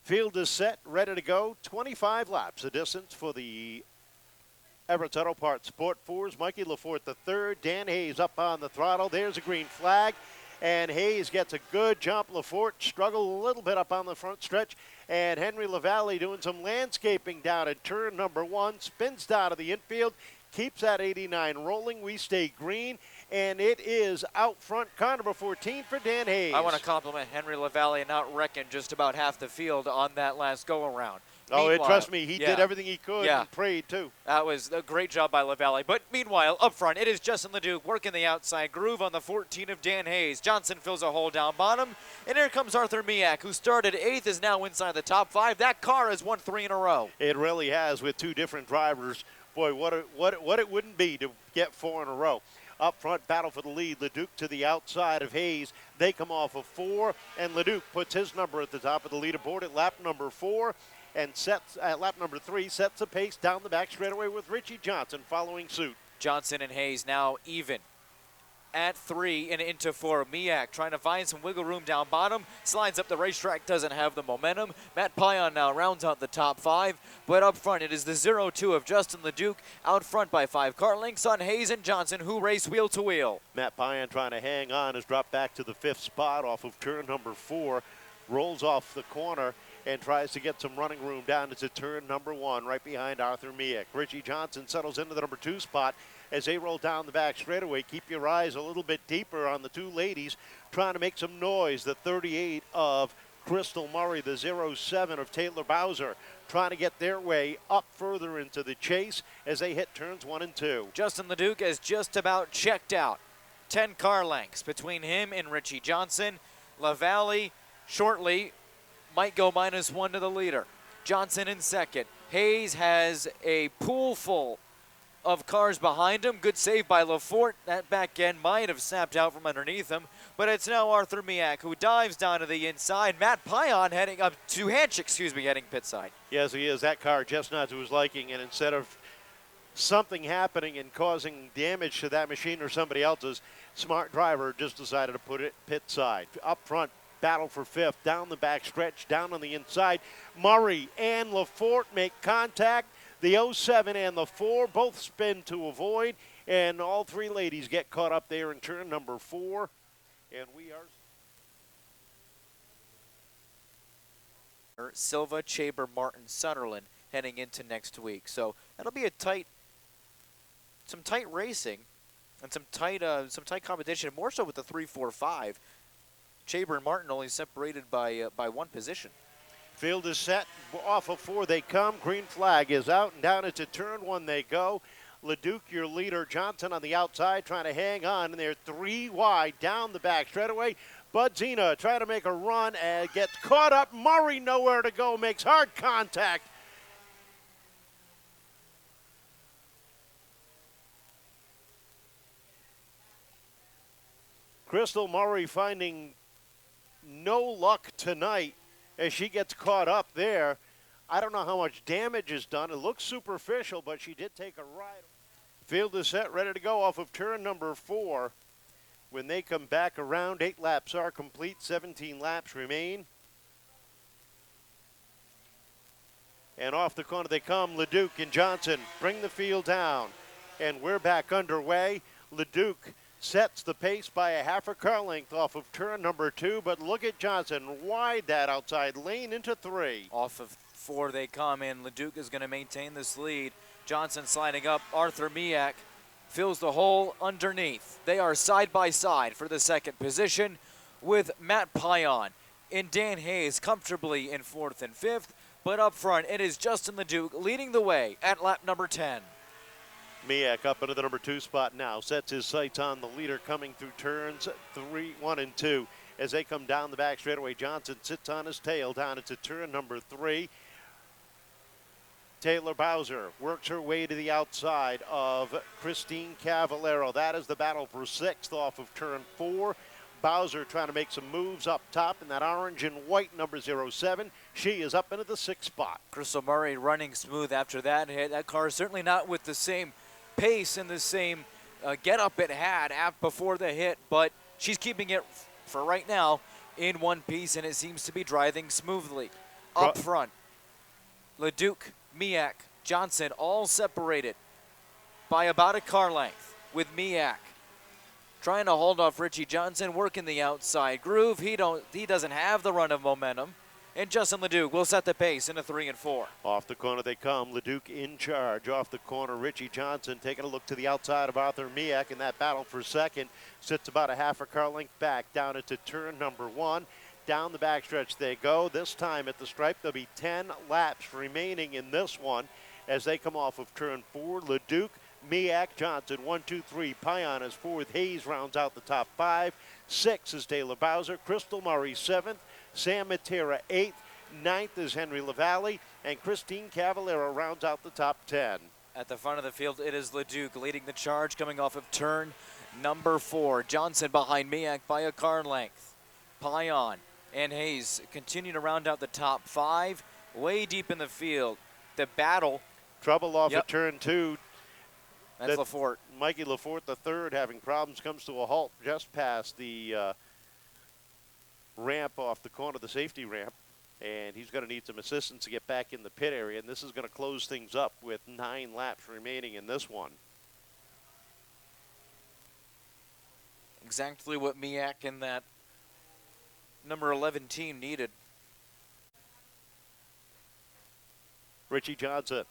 Field is set, ready to go. 25 laps, the distance for the Everett's Auto Parts Sport 4s. Mikey Lafort the third. Dan Hayes up on the throttle. There's a green flag. And Hayes gets a good jump. Lafort struggled a little bit up on the front stretch. And Henry LaValle doing some landscaping down at turn number 1. Spins down to the infield. Keeps that 89 rolling. We stay green. And it is out front, car number 14 for Dan Hayes. I want to compliment Henry LaValle and not wrecking just about half the field on that last go-around. Oh, trust me, he did everything he could and prayed, too. That was a great job by LaValle. But meanwhile, up front, it is Justin Leduc working the outside groove on the 14 of Dan Hayes. Johnson fills a hole down bottom. And here comes Arthur Meack, who started 8th, is now inside the top 5. That car has won 3 in a row. It really has with 2 different drivers. Boy, what it wouldn't be to get 4 in a row. Up front, battle for the lead. Leduc to the outside of Hayes. They come off of 4, and Leduc puts his number at the top of the leaderboard at lap number 4, and sets at lap number 3, sets the pace down the back straightaway with Richie Johnson following suit. Johnson and Hayes now even at 3 and into 4. Meack trying to find some wiggle room down bottom. Slides up the racetrack, doesn't have the momentum. Matt Pion now rounds out the top 5. But up front, it is the 0-2 of Justin Leduc, out front by 5 car lengths on Hayes and Johnson, who race wheel to wheel. Matt Pion trying to hang on, has dropped back to the 5th spot off of turn number 4. Rolls off the corner and tries to get some running room down into turn number 1, right behind Arthur Meack. Richie Johnson settles into the number 2 spot as they roll down the back straightaway. Keep your eyes a little bit deeper on the 2 ladies trying to make some noise. The 38 of Crystal Murray, the 07 of Taylor Bowser, trying to get their way up further into the chase as they hit turns 1 and 2. Justin Leduc has just about checked out. 10 car lengths between him and Richie Johnson. LaValle shortly might go -1 to the leader. Johnson in second. Hayes has a pool full of cars behind him. Good save by Lafort. That back end might have snapped out from underneath him, but it's now Arthur Meack who dives down to the inside. Matt Pion heading up to heading pit side. Yes, he is. That car just not to his liking, and instead of something happening and causing damage to that machine or somebody else's, smart driver just decided to put it pit side. Up front, battle for 5th, down the back stretch, down on the inside. Murray and Lafort make contact. The 07 and the 4 both spin to avoid, and all 3 ladies get caught up there in turn number 4. And we are Silva, Chaber, Martin, Sunderland heading into next week. So that'll be some tight racing and some tight competition, more so with the 3, 4, 5. Chaber and Martin only separated by 1 position. Field is set. Off of 4 they come. Green flag is out, and down into turn 1 they go. Leduc, your leader. Johnson on the outside trying to hang on, and they're 3 wide down the back straightaway. Budzina trying to make a run and gets caught up. Murray nowhere to go, makes hard contact. Crystal Murray finding no luck tonight as she gets caught up there. I don't know how much damage is done. It looks superficial, but she did take a ride. Field is set, ready to go off of turn number 4. When they come back around, 8 laps are complete, 17 laps remain. And off the corner they come. Leduc and Johnson bring the field down. And we're back underway. Leduc sets the pace by a half a car length off of turn number 2, but look at Johnson wide that outside lane into 3. Off of 4 they come in. Leduc is going to maintain this lead. Johnson sliding up. Arthur Meack fills the hole underneath. They are side by side for the 2nd position with Matt Pion and Dan Hayes comfortably in 4th and 5th, but up front it is Justin Leduc leading the way at lap number 10. Meack up into the number 2 spot now, sets his sights on the leader coming through turns 3, 1, and 2. As they come down the back straightaway, Johnson sits on his tail down into turn number 3. Taylor Bowser works her way to the outside of Christine Cavallaro. That is the battle for 6th off of turn 4. Bowser trying to make some moves up top in that orange and white number 07. She is up into the 6th spot. Crystal Murray running smooth after that hit. That car is certainly not with the same pace and the same get-up it had before the hit, but she's keeping it, for right now, in one piece, and it seems to be driving smoothly. up front. Leduc, Meack, Johnson all separated by about a car length, with Meack trying to hold off Richie Johnson, working the outside groove. He doesn't have the run of momentum. And Justin Leduc will set the pace into 3 and 4. Off the corner they come. Leduc in charge. Off the corner, Richie Johnson taking a look to the outside of Arthur Meack in that battle for second. Sits about a half a car length back down into turn number 1. Down the backstretch they go. This time at the stripe, there'll be 10 laps remaining in this one as they come off of turn 4. Leduc, Meack, Johnson, 1, 2, 3. Pion is 4th. Hayes rounds out the top 5. 6 is Taylor Bowser. Crystal Murray 7th. Sam Mattera 8th. 9th is Henry LaValle. And Christine Cavallaro rounds out the top 10. At the front of the field, it is Leduc leading the charge coming off of turn number 4. Johnson behind Meack by a car length. Pion and Hayes continue to round out the top 5. Way deep in the field. The battle. Trouble off of turn 2. That's Lafort. Mikey Lafort, the third, having problems, comes to a halt just past the ramp off the corner, the safety ramp. And he's going to need some assistance to get back in the pit area. And this is going to close things up with 9 laps remaining in this one. Exactly what Meack and that number 11 team needed. Richie Johnson,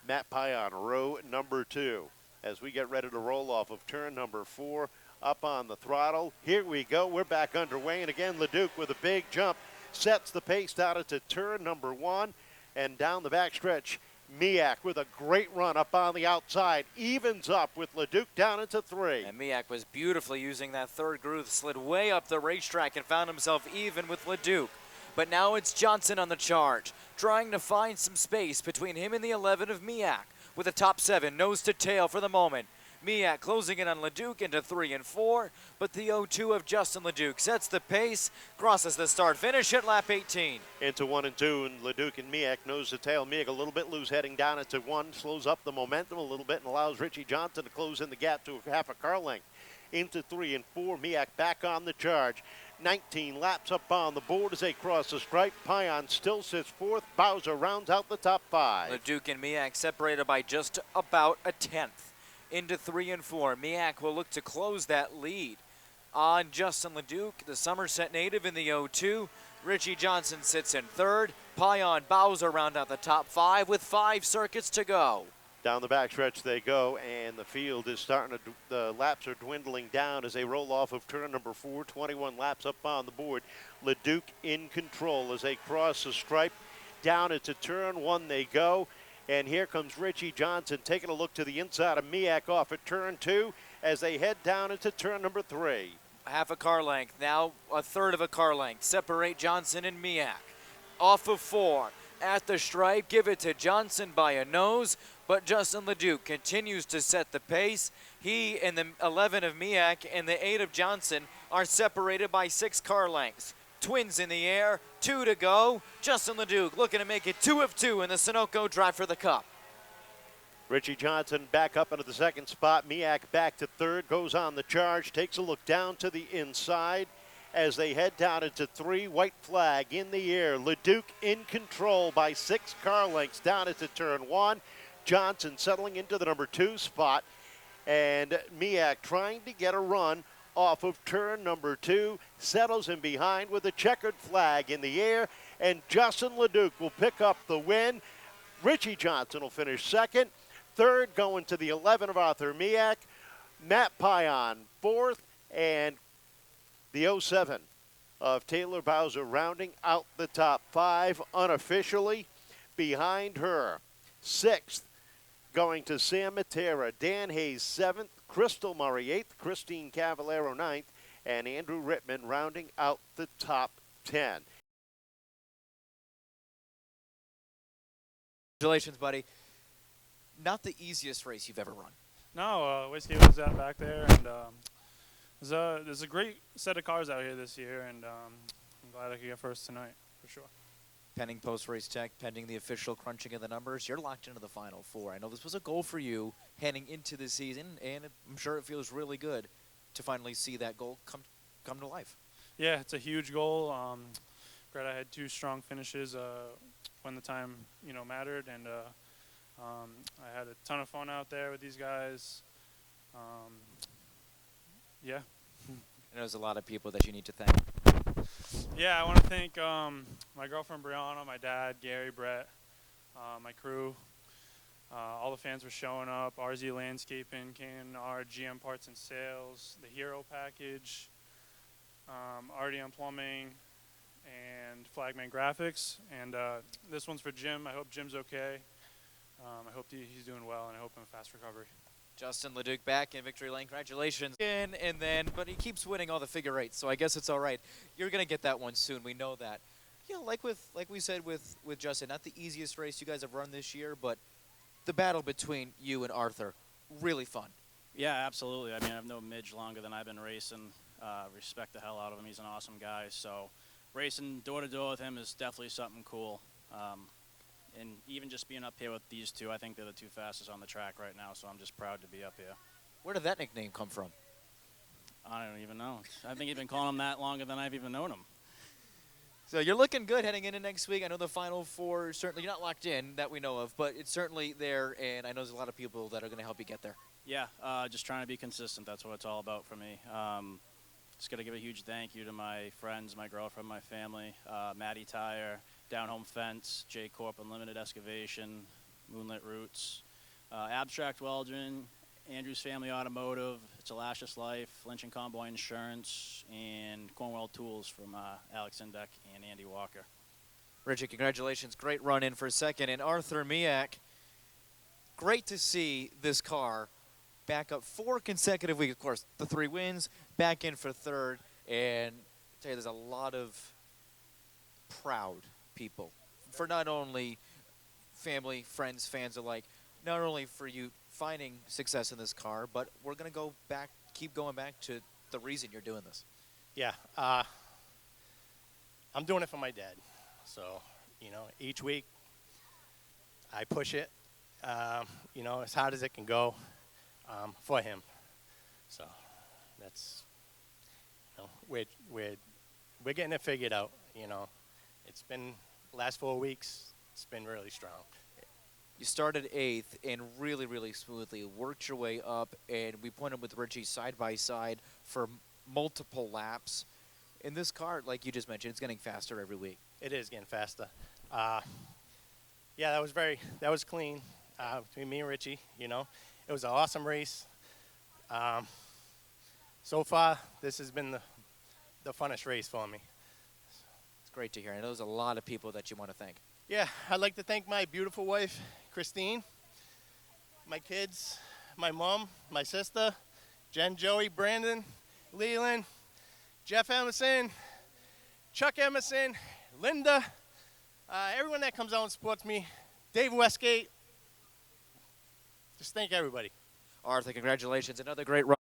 Matt Pion, row number 2. As we get ready to roll off of turn number 4, up on the throttle. Here we go. We're back underway. And again, Leduc with a big jump sets the pace down into turn number 1. And down the backstretch, Meack with a great run up on the outside. Evens up with Leduc down into 3. And Meack was beautifully using that third groove, slid way up the racetrack and found himself even with Leduc. But now it's Johnson on the charge, trying to find some space between him and the 11 of Meack. With a top 7, nose to tail for the moment. Meack closing in on Leduc into 3 and 4, but the 0-2 of Justin Leduc sets the pace, crosses the start finish at lap 18. Into 1 and 2, and Leduc and Meack nose to tail. Meack a little bit loose heading down into 1, slows up the momentum a little bit and allows Richie Johnson to close in the gap to half a car length. Into 3 and 4, Meack back on the charge. 19 laps up on the board as they cross the stripe. Pion still sits 4th. Bowser rounds out the top 5. Leduc and Meack separated by just about a 10th. Into 3 and 4. Meack will look to close that lead on Justin Leduc, the Somerset native in the 0-2. Richie Johnson sits in 3rd. Pion, Bowser round out the top 5 with 5 circuits to go. Down the backstretch they go, and the field is starting to, the laps are dwindling down as they roll off of turn number 4, 21 laps up on the board. Leduc in control as they cross the stripe. Down into turn 1 they go, and here comes Richie Johnson taking a look to the inside of Meack off at turn 2 as they head down into turn number 3. Half a car length, now a third of a car length, separate Johnson and Meack. Off of 4. At the stripe, give it to Johnson by a nose, but Justin Leduc continues to set the pace. He and the 11 of Meack and the 8 of Johnson are separated by 6 car lengths. Twins in the air, 2 to go. Justin Leduc looking to make it 2 of 2 in the Sunoco Drive for the Cup. Richie Johnson back up into the 2nd spot. Meack back to 3rd, goes on the charge, takes a look down to the inside. As they head down into 3, white flag in the air. Leduc in control by 6 car lengths down into turn 1. Johnson settling into the number 2 spot. And Meack trying to get a run off of turn number 2. Settles in behind with a checkered flag in the air. And Justin Leduc will pick up the win. Richie Johnson will finish 2nd. 3rd going to the 11 of Arthur Meack. Matt Pion 4th. And the 07 of Taylor Bowser rounding out the top 5 unofficially. Behind her, 6th going to Sam Mattera. Dan Hayes 7th, Crystal Murray 8th, Christine Cavallaro 9th, and Andrew Rittman rounding out the top 10. Congratulations, buddy. Not the easiest race you've ever run. No, Whiskey was back there, and there's a great set of cars out here this year, and I'm glad I could get first tonight, for sure. Pending post-race tech, pending the official crunching of the numbers, you're locked into the Final Four. I know this was a goal for you heading into the season, and I'm sure it feels really good to finally see that goal come to life. Yeah, it's a huge goal. record. I had 2 strong finishes when the time mattered, and I had a ton of fun out there with these guys. Yeah. And there's a lot of people that you need to thank. Yeah, I want to thank my girlfriend Brianna, my dad, Gary, Brett, my crew. All the fans were showing up. RZ Landscaping, K&R, GM Parts and Sales, the Hero Package, RDM Plumbing, and Flagman Graphics. And this one's for Jim. I hope Jim's okay. I hope he's doing well, and I hope him a fast recovery. Justin Leduc back in victory lane. Congratulations. But he keeps winning all the figure eights, so I guess it's all right. You're going to get that one soon. We know that. Like we said with Justin, not the easiest race you guys have run this year, but the battle between you and Arthur, really fun. Yeah, absolutely. I mean, I've known Midge longer than I've been racing. Respect the hell out of him. He's an awesome guy. So racing door-to-door with him is definitely something cool. And even just being up here with these two, I think they're the 2 fastest on the track right now, so I'm just proud to be up here. Where did that nickname come from? I don't even know. I think you've been calling him that longer than I've even known him. So you're looking good heading into next week. I know the Final Four, certainly you're not locked in that we know of, but it's certainly there, and I know there's a lot of people that are going to help you get there. Yeah, just trying to be consistent. That's what it's all about for me. Just got to give a huge thank you to my friends, my girlfriend, my family, Matty Tire, Down Home Fence, J Corp Unlimited Excavation, Moonlit Roots, Abstract Welding, Andrew's Family Automotive, It's a Lascious Life, Lynch and Conboy Insurance, and Cornwell Tools from Alex Indek and Andy Walker. Richie, congratulations. Great run in for second. And Arthur Meack, great to see this car back up 4 consecutive weeks. Of course, the 3 wins, back in for third. And I tell you, there's a lot of proud people for not only family, friends, fans alike, not only for you finding success in this car, but we're going to go back, keep going back to the reason you're doing this. Yeah, I'm doing it for my dad. So, each week I push it, as hard as it can go for him. So that's, we're getting it figured out. It's been last 4 weeks. It's been really strong. You started 8th and really, really smoothly worked your way up, and we pointed with Richie side by side for multiple laps. In this car, like you just mentioned, it's getting faster every week. It is getting faster. Yeah, that was clean between me and Richie. It was an awesome race. So far, this has been the funnest race for me. It's great to hear. I know there's a lot of people that you want to thank. Yeah, I'd like to thank my beautiful wife, Christine, my kids, my mom, my sister, Jen, Joey, Brandon, Leland, Jeff Emerson, Chuck Emerson, Linda, everyone that comes out and supports me, Dave Westgate. Just thank everybody. Arthur, congratulations. Another great run.